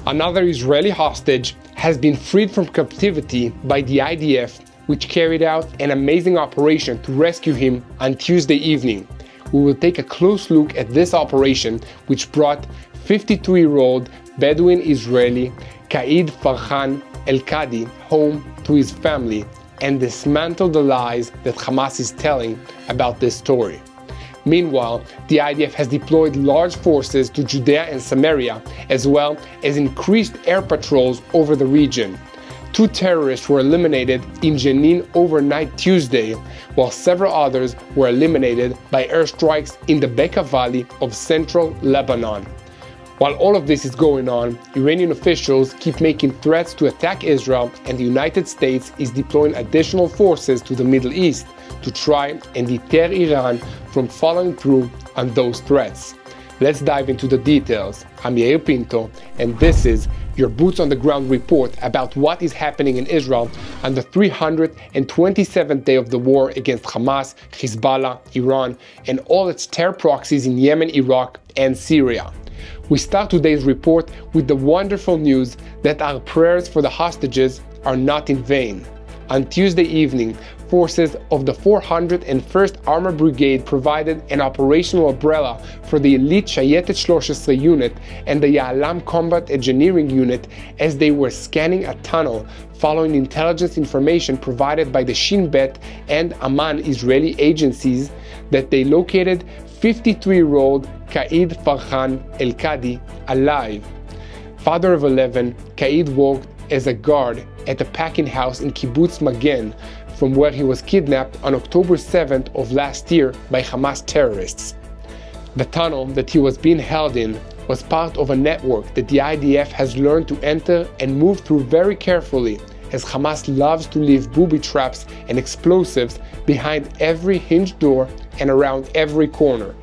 Another Israeli hostage has been freed from captivity by the IDF, which carried out an amazing operation to rescue him on Tuesday evening. We will take a close look at this operation, which brought 52-year-old Bedouin Israeli Qaid Farhan Alkadi home to his family and dismantle the lies that Hamas is telling about this story. Meanwhile, the IDF has deployed large forces to Judea and Samaria, as well as increased air patrols over the region. 2 terrorists were eliminated in Jenin overnight Tuesday, while several others were eliminated by airstrikes in the Bekaa Valley of central Lebanon. While all of this is going on, Iranian officials keep making threats to attack Israel, and the United States is deploying additional forces to the Middle East to try and deter Iran from following through on those threats. Let's dive into the details. I'm Yair Pinto, and this is your boots on the ground report about what is happening in Israel on the 327th day of the war against Hamas, Hezbollah, Iran, and all its terror proxies in Yemen, Iraq, and Syria. We start today's report with the wonderful news that our prayers for the hostages are not in vain. On Tuesday evening, forces of the 401st Armored Brigade provided an operational umbrella for the elite Shayetet 13 unit and the Ya'alam Combat Engineering Unit as they were scanning a tunnel following intelligence information provided by the Shin Bet and Amman Israeli agencies that they located 53-year-old Qaid Farhan Alkadi alive. Father of 11, Qaid worked as a guard at a packing house in Kibbutz Magen, from where he was kidnapped on October 7th of last year by Hamas terrorists. The tunnel that he was being held in was part of a network that the IDF has learned to enter and move through very carefully, as Hamas loves to leave booby traps and explosives behind every hinged door and around every corner.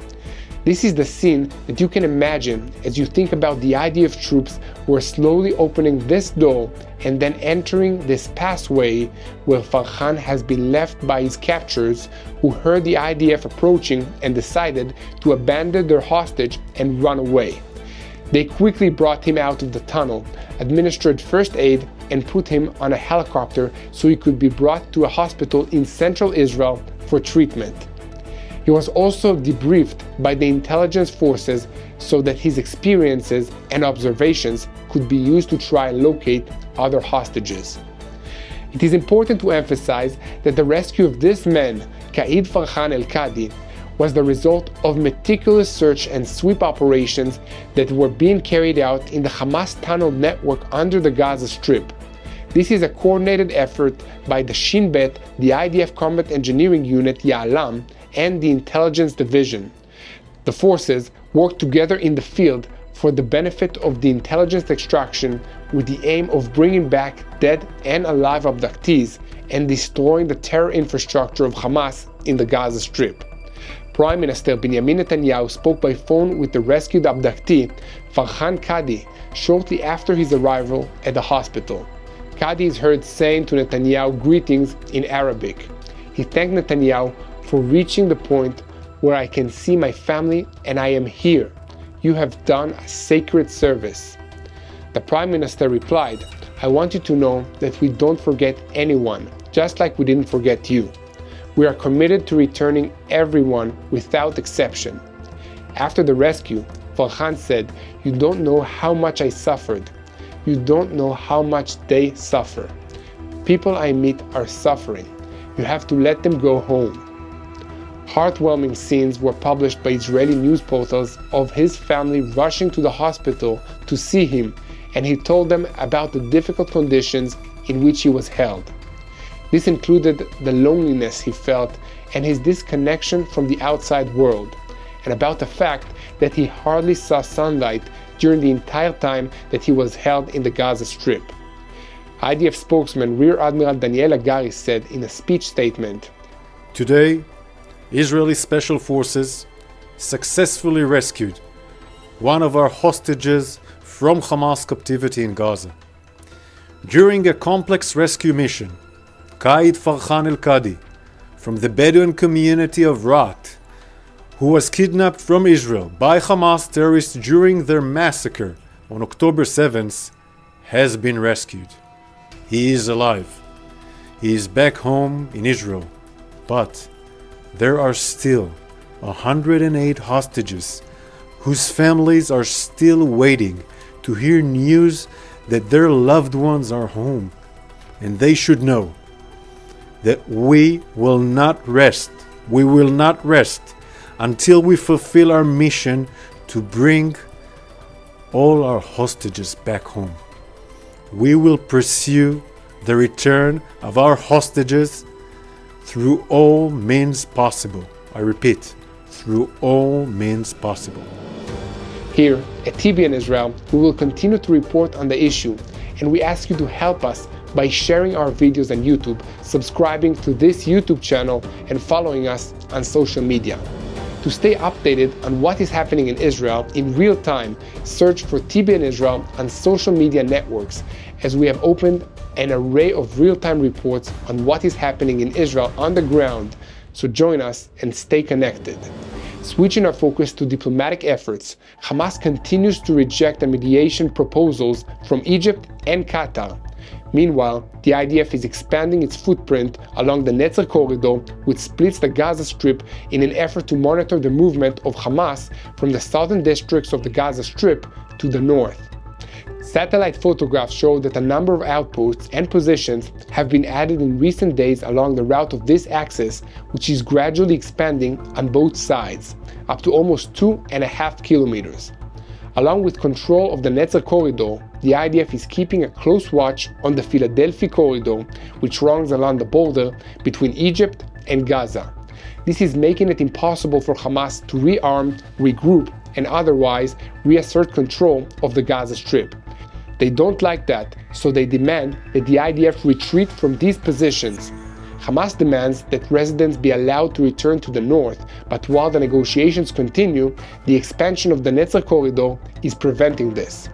This is the scene that you can imagine as you think about the IDF troops who are slowly opening this door and then entering this passway where Farhan has been left by his captors, who heard the IDF approaching and decided to abandon their hostage and run away. They quickly brought him out of the tunnel, administered first aid, and put him on a helicopter so he could be brought to a hospital in central Israel for treatment. He was also debriefed by the intelligence forces so that his experiences and observations could be used to try and locate other hostages. It is important to emphasize that the rescue of this man, Qaid Farhan Alkadi, was the result of meticulous search and sweep operations that were being carried out in the Hamas tunnel network under the Gaza Strip. This is a coordinated effort by the Shin Bet, the IDF Combat Engineering Unit Ya'alam, and the Intelligence Division. The forces work together in the field for the benefit of the intelligence extraction with the aim of bringing back dead and alive abductees and destroying the terror infrastructure of Hamas in the Gaza Strip. Prime Minister Benjamin Netanyahu spoke by phone with the rescued abductee, Farhan Alkadi, shortly after his arrival at the hospital. Alkadi is heard saying to Netanyahu greetings in Arabic. He thanked Netanyahu for reaching the point where I can see my family and I am here. You have done a sacred service. The Prime Minister replied, I want you to know that we don't forget anyone, just like we didn't forget you. We are committed to returning everyone without exception. After the rescue, Farhan said, you don't know how much I suffered. You don't know how much they suffer. People I meet are suffering. You have to let them go home. Heartwarming scenes were published by Israeli news portals of his family rushing to the hospital to see him, and he told them about the difficult conditions in which he was held. This included the loneliness he felt and his disconnection from the outside world, and about the fact that he hardly saw sunlight during the entire time that he was held in the Gaza Strip. IDF spokesman Rear Admiral Daniel Hagari said in a speech statement, Today, Israeli Special Forces successfully rescued one of our hostages from Hamas captivity in Gaza. During a complex rescue mission, Qaid Farhan Alkadi from the Bedouin community of Rat, who was kidnapped from Israel by Hamas terrorists during their massacre on October 7th has been rescued. He is alive. He is back home in Israel. But there are still 108 hostages whose families are still waiting to hear news that their loved ones are home. And they should know that we will not rest. We will not rest until we fulfill our mission to bring all our hostages back home. We will pursue the return of our hostages through all means possible. I repeat, through all means possible. Here at TBN Israel, we will continue to report on the issue, and we ask you to help us by sharing our videos on YouTube, subscribing to this YouTube channel, and following us on social media. To stay updated on what is happening in Israel in real time, search for TBN Israel on social media networks, as we have opened an array of real-time reports on what is happening in Israel on the ground. So join us and stay connected. Switching our focus to diplomatic efforts, Hamas continues to reject the mediation proposals from Egypt and Qatar. Meanwhile, the IDF is expanding its footprint along the Netzer corridor, which splits the Gaza Strip in an effort to monitor the movement of Hamas from the southern districts of the Gaza Strip to the north. Satellite photographs show that a number of outposts and positions have been added in recent days along the route of this axis, which is gradually expanding on both sides, up to almost 2.5 kilometers. Along with control of the Netzer corridor, the IDF is keeping a close watch on the Philadelphia corridor, which runs along the border between Egypt and Gaza. This is making it impossible for Hamas to rearm, regroup, and otherwise reassert control of the Gaza Strip. They don't like that, so they demand that the IDF retreat from these positions. Hamas demands that residents be allowed to return to the north, but while the negotiations continue, the expansion of the Netzer corridor is preventing this.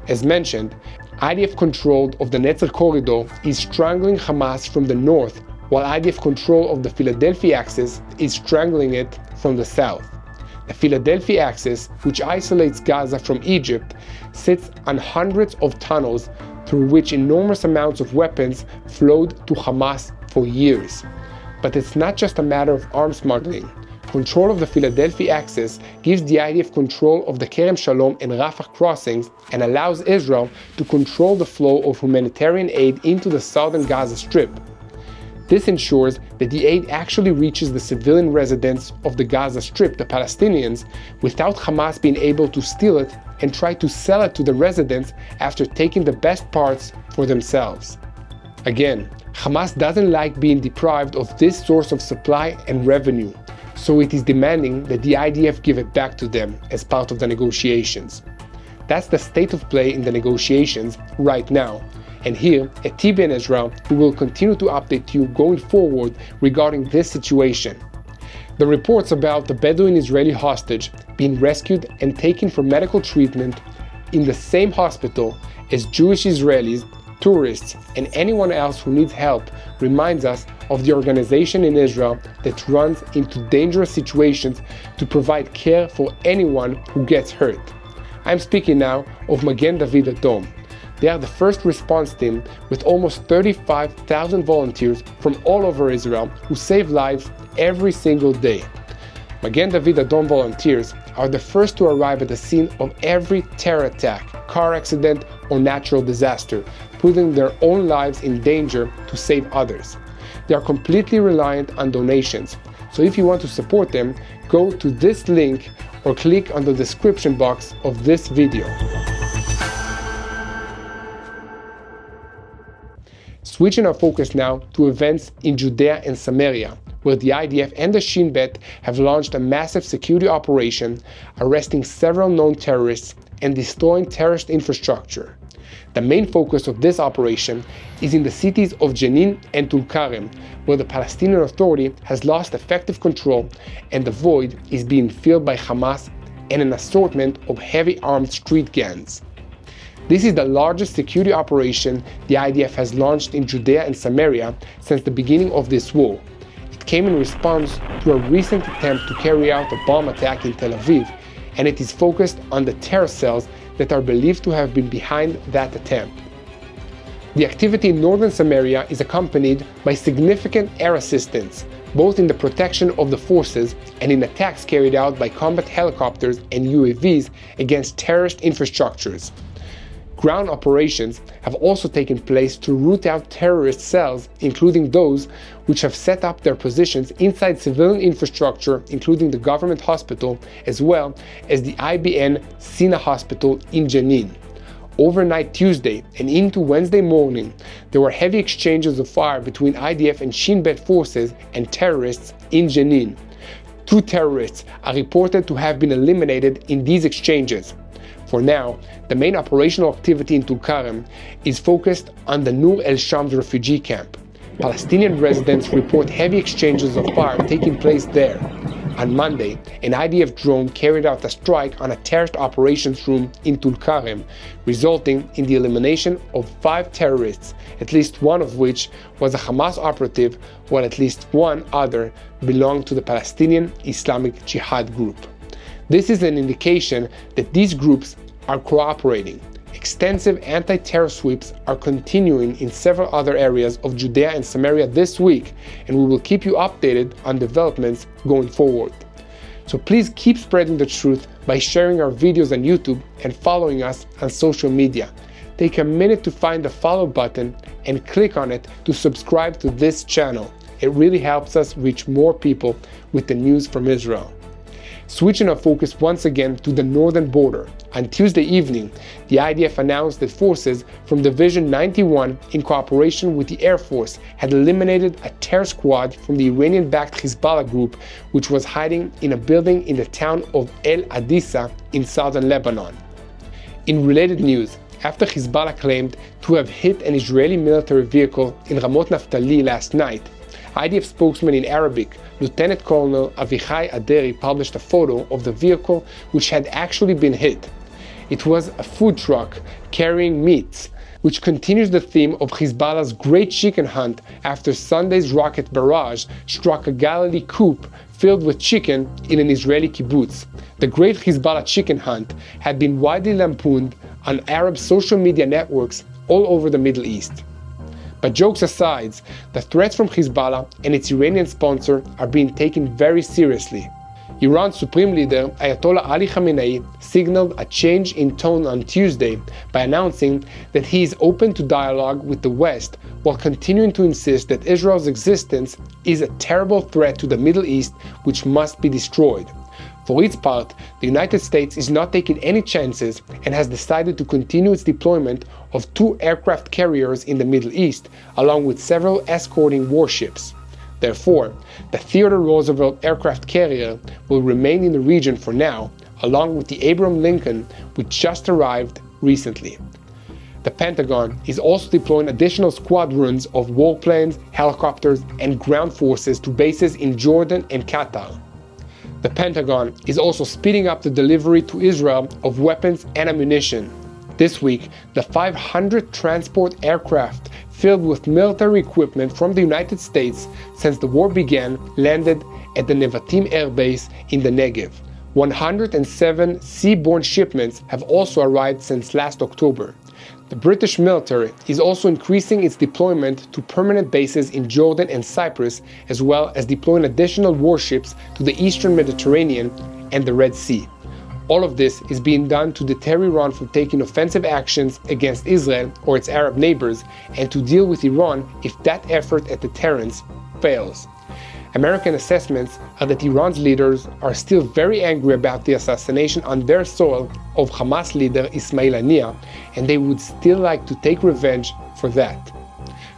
As mentioned, IDF control of the Netzer corridor is strangling Hamas from the north, while IDF control of the Philadelphia axis is strangling it from the south. The Philadelphia axis, which isolates Gaza from Egypt, sits on hundreds of tunnels through which enormous amounts of weapons flowed to Hamas for years. But it's not just a matter of arms smuggling. Control of the Philadelphia axis gives the IDF control of the Kerem Shalom and Rafah crossings and allows Israel to control the flow of humanitarian aid into the southern Gaza Strip. This ensures that the aid actually reaches the civilian residents of the Gaza Strip, the Palestinians, without Hamas being able to steal it and try to sell it to the residents after taking the best parts for themselves. Again, Hamas doesn't like being deprived of this source of supply and revenue, so it is demanding that the IDF give it back to them as part of the negotiations. That's the state of play in the negotiations right now. And here at TBN Israel, we will continue to update you going forward regarding this situation. The reports about the Bedouin Israeli hostage being rescued and taken for medical treatment in the same hospital as Jewish Israelis, tourists, and anyone else who needs help reminds us of the organization in Israel that runs into dangerous situations to provide care for anyone who gets hurt. I'm speaking now of Magen David Adom. They are the first response team with almost 35,000 volunteers from all over Israel who save lives every single day. Magen David Adom volunteers are the first to arrive at the scene of every terror attack, car accident, or natural disaster, putting their own lives in danger to save others. They are completely reliant on donations, so if you want to support them, go to this link or click on the description box of this video. Switching our focus now to events in Judea and Samaria, where the IDF and the Shin Bet have launched a massive security operation, arresting several known terrorists and destroying terrorist infrastructure. The main focus of this operation is in the cities of Jenin and Tulkarem, where the Palestinian Authority has lost effective control and the void is being filled by Hamas and an assortment of heavy armed street gangs. This is the largest security operation the IDF has launched in Judea and Samaria since the beginning of this war. It came in response to a recent attempt to carry out a bomb attack in Tel Aviv, and it is focused on the terror cells that are believed to have been behind that attempt. The activity in northern Samaria is accompanied by significant air assistance, both in the protection of the forces and in attacks carried out by combat helicopters and UAVs against terrorist infrastructures. Ground operations have also taken place to root out terrorist cells, including those which have set up their positions inside civilian infrastructure, including the government hospital, as well as the IBN Sina hospital in Jenin. Overnight Tuesday and into Wednesday morning, there were heavy exchanges of fire between IDF and Shin Bet forces and terrorists in Jenin. 2 terrorists are reported to have been eliminated in these exchanges. For now, the main operational activity in Tulkarem is focused on the Nur el-Shams refugee camp. Palestinian residents report heavy exchanges of fire taking place there. On Monday, an IDF drone carried out a strike on a terrorist operations room in Tulkarem, resulting in the elimination of 5 terrorists, at least one of which was a Hamas operative, while at least one other belonged to the Palestinian Islamic Jihad group. This is an indication that these groups are cooperating. Extensive anti-terror sweeps are continuing in several other areas of Judea and Samaria this week, and we will keep you updated on developments going forward. So please keep spreading the truth by sharing our videos on YouTube and following us on social media. Take a minute to find the follow button and click on it to subscribe to this channel. It really helps us reach more people with the news from Israel. Switching our focus once again to the northern border. On Tuesday evening, the IDF announced that forces from Division 91, in cooperation with the Air Force, had eliminated a terror squad from the Iranian-backed Hezbollah group, which was hiding in a building in the town of El Adissa in southern Lebanon. In related news, after Hezbollah claimed to have hit an Israeli military vehicle in Ramot Naftali last night, IDF spokesman in Arabic, Lieutenant Colonel Avichai Aderi, published a photo of the vehicle which had actually been hit. It was a food truck carrying meats, which continues the theme of Hezbollah's great chicken hunt after Sunday's rocket barrage struck a Galilee coop filled with chicken in an Israeli kibbutz. The great Hezbollah chicken hunt had been widely lampooned on Arab social media networks all over the Middle East. But jokes aside, the threats from Hezbollah and its Iranian sponsor are being taken very seriously. Iran's Supreme Leader Ayatollah Ali Khamenei signaled a change in tone on Tuesday by announcing that he is open to dialogue with the West, while continuing to insist that Israel's existence is a terrible threat to the Middle East which must be destroyed. For its part, the United States is not taking any chances and has decided to continue its deployment of 2 aircraft carriers in the Middle East, along with several escorting warships. Therefore, the Theodore Roosevelt aircraft carrier will remain in the region for now, along with the Abraham Lincoln, which just arrived recently. The Pentagon is also deploying additional squadrons of warplanes, helicopters, and ground forces to bases in Jordan and Qatar. The Pentagon is also speeding up the delivery to Israel of weapons and ammunition. This week, the 500 transport aircraft filled with military equipment from the United States since the war began landed at the Nevatim Air Base in the Negev. 107 seaborne shipments have also arrived since last October. The British military is also increasing its deployment to permanent bases in Jordan and Cyprus, as well as deploying additional warships to the Eastern Mediterranean and the Red Sea. All of this is being done to deter Iran from taking offensive actions against Israel or its Arab neighbors, and to deal with Iran if that effort at deterrence fails. American assessments are that Iran's leaders are still very angry about the assassination on their soil of Hamas leader Ismail Haniyeh, and they would still like to take revenge for that.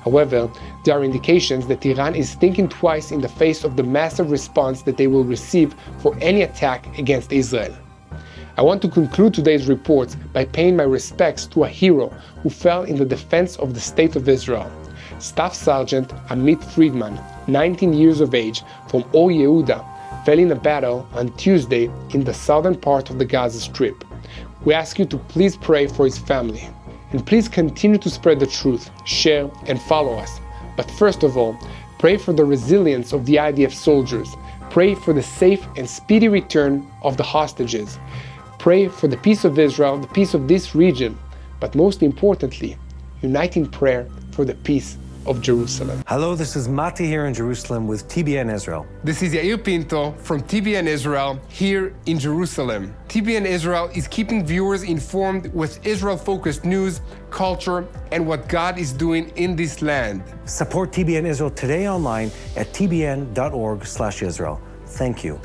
However, there are indications that Iran is thinking twice in the face of the massive response that they will receive for any attack against Israel. I want to conclude today's reports by paying my respects to a hero who fell in the defense of the State of Israel. Staff Sergeant Amit Friedman, 19 years of age, from Or Yehuda, fell in a battle on Tuesday in the southern part of the Gaza Strip. We ask you to please pray for his family. And please continue to spread the truth, share, and follow us. But first of all, pray for the resilience of the IDF soldiers. Pray for the safe and speedy return of the hostages. pray for the peace of Israel, the peace of this region, but most importantly, unite in prayer for the peace of Jerusalem. Hello, this is Mati here in Jerusalem with TBN Israel. This is Yair Pinto from TBN Israel here in Jerusalem. TBN Israel is keeping viewers informed with Israel-focused news, culture, and what God is doing in this land. Support TBN Israel today online at tbn.org/Israel. Thank you.